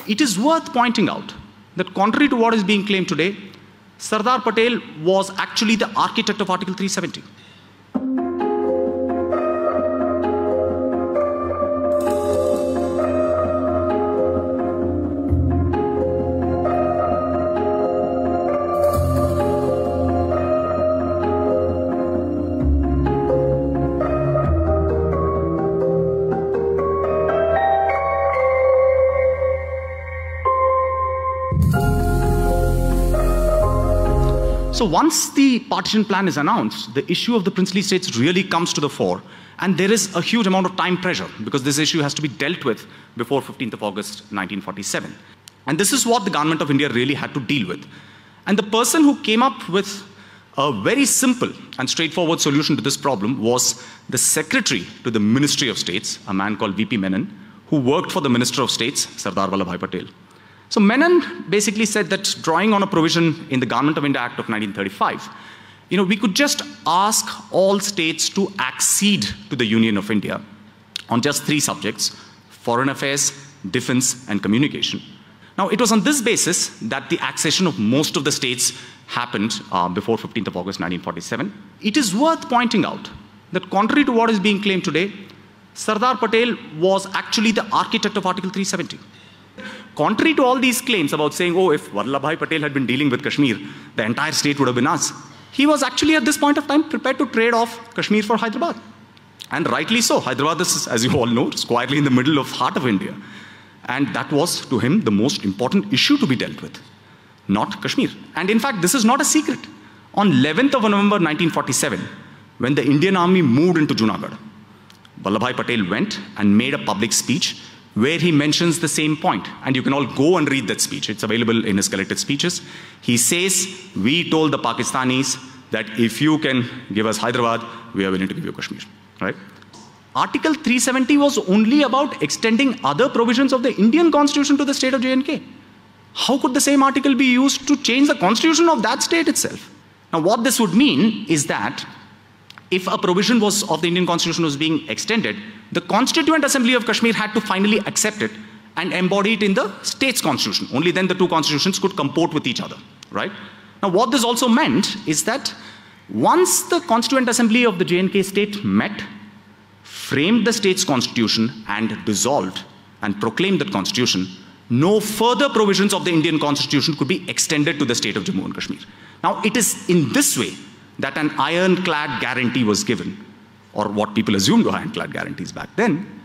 It is worth pointing out that contrary to what is being claimed today, Sardar Patel was actually the architect of Article 370. So once the partition plan is announced, the issue of the princely states really comes to the fore. And there is a huge amount of time pressure because this issue has to be dealt with before 15th of August 1947. And this is what the government of India really had to deal with. And the person who came up with a very simple and straightforward solution to this problem was the secretary to the Ministry of States, a man called V.P. Menon, who worked for the Minister of States, Sardar Vallabhbhai Patel. So Menon basically said that drawing on a provision in the Government of India Act of 1935, we could just ask all states to accede to the Union of India on just 3 subjects: foreign affairs, defense, and communication. Now, it was on this basis that the accession of most of the states happened before 15th of August 1947. It is worth pointing out that contrary to what is being claimed today, Sardar Patel was actually the architect of Article 370. Contrary to all these claims about saying, oh, if Vallabhbhai Patel had been dealing with Kashmir, the entire state would have been us, he was actually at this point of time prepared to trade off Kashmir for Hyderabad. And rightly so. Hyderabad is, as you all know, squarely in the middle of heart of India. And that was, to him, the most important issue to be dealt with, not Kashmir. And in fact, this is not a secret. On 11th of November 1947, when the Indian army moved into Junagadh, Vallabhbhai Patel went and made a public speech where he mentions the same point. And you can all go and read that speech. It's available in his collected speeches. He says, we told the Pakistanis that if you can give us Hyderabad, we are willing to give you Kashmir. Right? Article 370 was only about extending other provisions of the Indian constitution to the state of J&K. How could the same article be used to change the constitution of that state itself? Now, what this would mean is that if a provision of the Indian constitution was being extended, the Constituent Assembly of Kashmir had to finally accept it and embody it in the state's constitution. Only then the 2 constitutions could comport with each other, right? Now, what this also meant is that once the Constituent Assembly of the J&K state met, framed the state's constitution and dissolved and proclaimed that constitution, no further provisions of the Indian constitution could be extended to the state of Jammu and Kashmir. Now, it is in this way that an ironclad guarantee was given, or what people assumed were ironclad guarantees back then,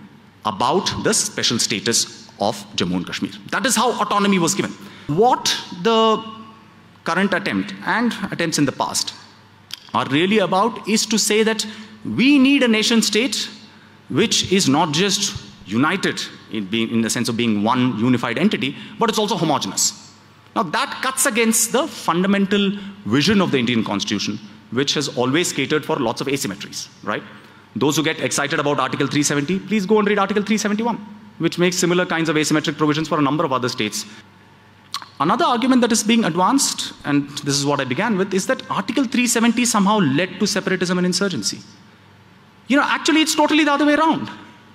about the special status of Jammu and Kashmir. That is how autonomy was given. What the current attempt and attempts in the past are really about is to say that we need a nation state which is not just united in the sense of being one unified entity, but it's also homogeneous. Now that cuts against the fundamental vision of the Indian Constitution, which has always catered for lots of asymmetries, right? Those who get excited about Article 370, please go and read Article 371, which makes similar kinds of asymmetric provisions for a number of other states. Another argument that is being advanced, and this is what I began with, is that Article 370 somehow led to separatism and insurgency. Actually, it's totally the other way around.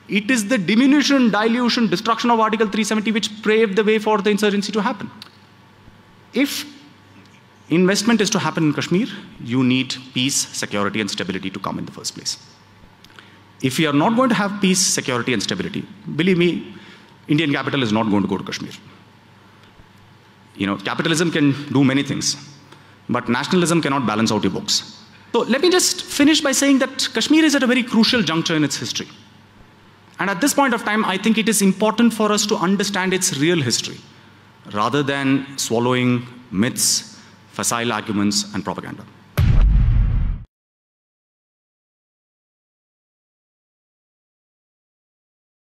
It is the diminution, dilution, destruction of Article 370 which paved the way for the insurgency to happen. If investment is to happen in Kashmir, you need peace, security, and stability to come in the first place. If we are not going to have peace, security, and stability, believe me, Indian capital is not going to go to Kashmir. Capitalism can do many things, but nationalism cannot balance out your books. So let me just finish by saying that Kashmir is at a very crucial juncture in its history. And at this point of time, I think it is important for us to understand its real history, rather than swallowing myths, facile arguments, and propaganda.